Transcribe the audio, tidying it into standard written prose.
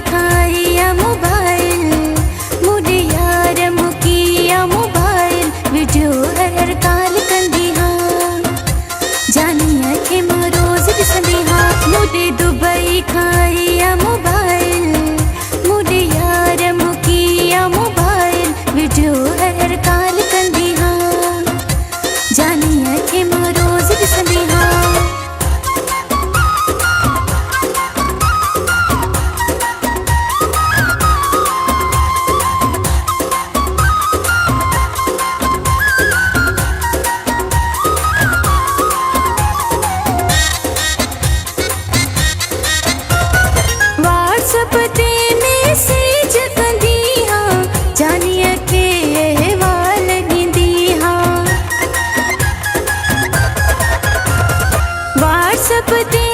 खाया मोबाइल मुझे यार मुकिया मोबाइल वीडियो हर काल कंदी हाँ जानिया के रोज दिसंदी हाँ मुझे दुबई खाया मोबाइल मुझे यार मुकिया मोबाइल वीडियो हर काल कंदी हाँ जानिया के रोज दिसंदी हाँ व्हाट्सएप ते मैसेज कंदी हाँ जानिया के वाल गिंदी हाँ व्हाट्सएप ते